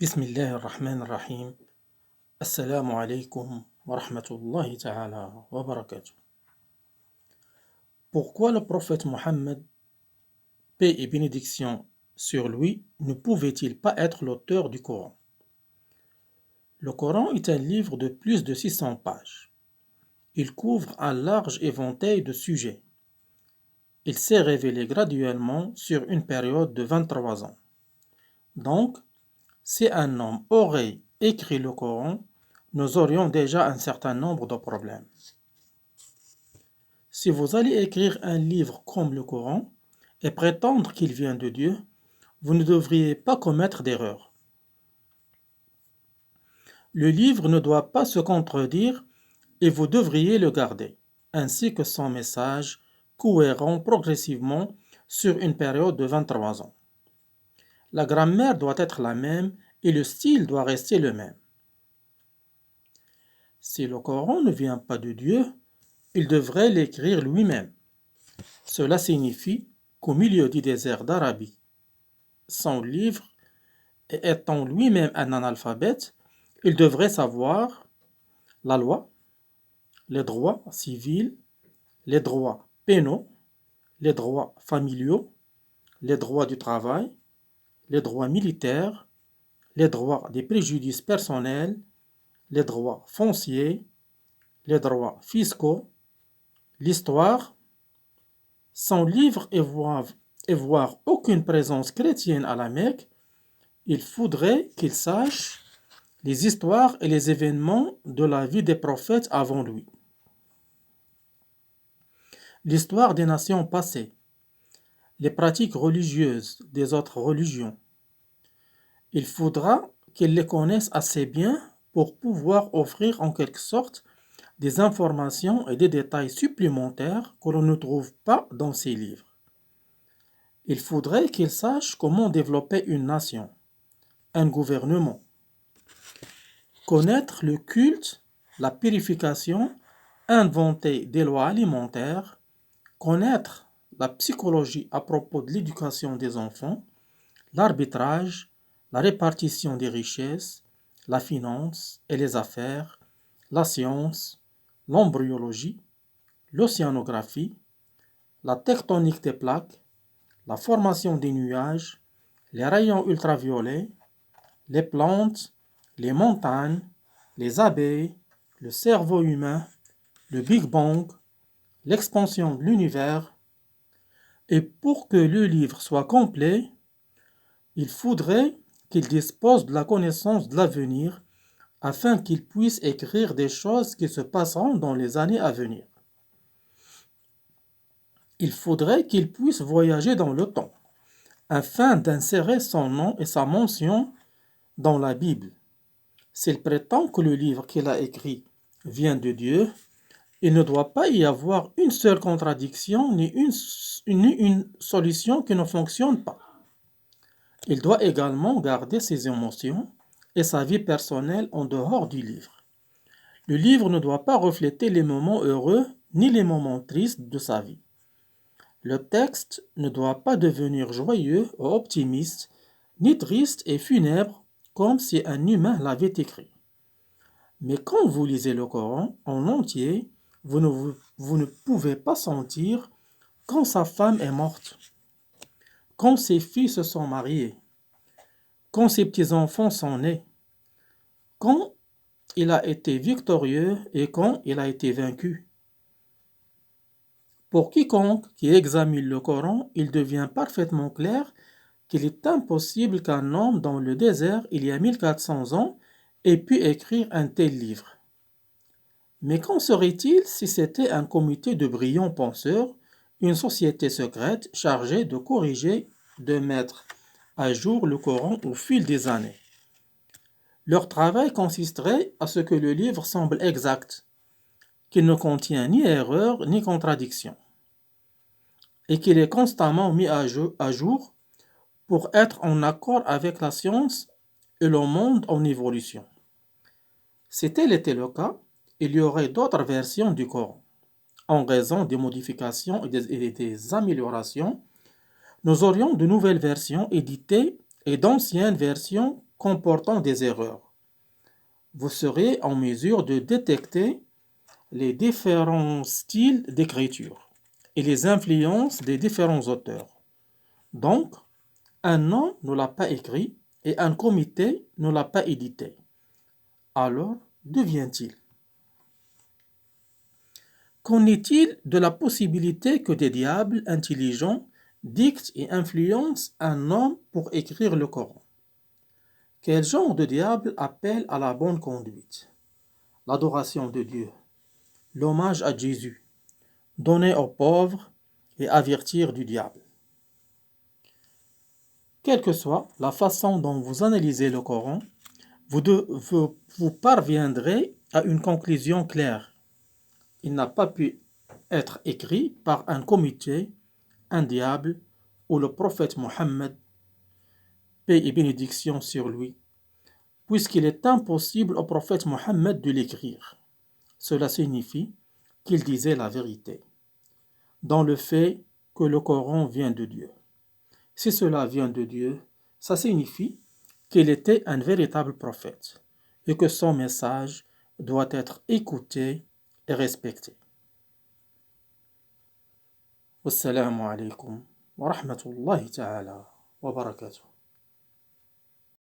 بسم الله الرحمن الرحيم. Assalamu alaikum wa rahmatullahi ta'ala wa barakatuh. Pourquoi le prophète Mohammed, paix et bénédiction sur lui, ne pouvait-il pas être l'auteur du Coran? Le Coran est un livre de plus de 600 pages. Il couvre un large éventail de sujets. Il s'est révélé graduellement sur une période de 23 ans. Donc, si un homme aurait écrit le Coran, nous aurions déjà un certain nombre de problèmes. Si vous allez écrire un livre comme le Coran et prétendre qu'il vient de Dieu, vous ne devriez pas commettre d'erreur. Le livre ne doit pas se contredire et vous devriez le garder, ainsi que son message, cohérent progressivement sur une période de 23 ans. La grammaire doit être la même et le style doit rester le même. Si le Coran ne vient pas de Dieu, il devrait l'écrire lui-même. Cela signifie qu'au milieu du désert d'Arabie, sans livre et étant lui-même un analphabète, il devrait savoir la loi, les droits civils, les droits pénaux, les droits familiaux, les droits du travail, les droits militaires, les droits des préjudices personnels, les droits fonciers, les droits fiscaux, l'histoire. Sans livre et voir aucune présence chrétienne à la Mecque, il faudrait qu'il sache les histoires et les événements de la vie des prophètes avant lui. L'histoire des nations passées, les pratiques religieuses des autres religions. Il faudra qu'il les connaisse assez bien pour pouvoir offrir en quelque sorte des informations et des détails supplémentaires que l'on ne trouve pas dans ces livres. Il faudrait qu'il sache comment développer une nation, un gouvernement, connaître le culte, la purification, inventer des lois alimentaires, connaître la psychologie à propos de l'éducation des enfants, l'arbitrage, la répartition des richesses, la finance et les affaires, la science, l'embryologie, l'océanographie, la tectonique des plaques, la formation des nuages, les rayons ultraviolets, les plantes, les montagnes, les abeilles, le cerveau humain, le Big Bang, l'expansion de l'univers. Et pour que le livre soit complet, il faudrait qu'il dispose de la connaissance de l'avenir afin qu'il puisse écrire des choses qui se passeront dans les années à venir. Il faudrait qu'il puisse voyager dans le temps afin d'insérer son nom et sa mention dans la Bible. S'il prétend que le livre qu'il a écrit vient de Dieu, il ne doit pas y avoir une seule contradiction ni une solution qui ne fonctionne pas. Il doit également garder ses émotions et sa vie personnelle en dehors du livre. Le livre ne doit pas refléter les moments heureux ni les moments tristes de sa vie. Le texte ne doit pas devenir joyeux ou optimiste, ni triste et funèbre comme si un humain l'avait écrit. Mais quand vous lisez le Coran en entier, vous ne pouvez pas sentir quand sa femme est morte, quand ses filles se sont mariées, quand ses petits-enfants sont nés, quand il a été victorieux et quand il a été vaincu. Pour quiconque qui examine le Coran, il devient parfaitement clair qu'il est impossible qu'un homme dans le désert, il y a 1400 ans, ait pu écrire un tel livre. Mais qu'en serait-il si c'était un comité de brillants penseurs, une société secrète chargée de corriger, de mettre à jour le Coran au fil des années? Leur travail consisterait à ce que le livre semble exact, qu'il ne contient ni erreur ni contradiction, et qu'il est constamment mis à jour pour être en accord avec la science et le monde en évolution. Si tel était le cas, il y aurait d'autres versions du Coran. En raison des modifications et des améliorations, nous aurions de nouvelles versions éditées et d'anciennes versions comportant des erreurs. Vous serez en mesure de détecter les différents styles d'écriture et les influences des différents auteurs. Donc, un homme ne l'a pas écrit et un comité ne l'a pas édité. Alors, d'où vient-il? Qu'en est-il de la possibilité que des diables intelligents dictent et influencent un homme pour écrire le Coran? Quel genre de diable appelle à la bonne conduite? L'adoration de Dieu, l'hommage à Jésus, donner aux pauvres et avertir du diable. Quelle que soit la façon dont vous analysez le Coran, vous parviendrez à une conclusion claire. Il n'a pas pu être écrit par un comité, un diable ou le prophète Mohammed, paix et bénédiction sur lui, puisqu'il est impossible au prophète Mohammed de l'écrire. Cela signifie qu'il disait la vérité, dans le fait que le Coran vient de Dieu. Si cela vient de Dieu, ça signifie qu'il était un véritable prophète et que son message doit être écouté et respecté. Wassalamu alaikum wa rahmatullahi ta'ala wa barakatuh.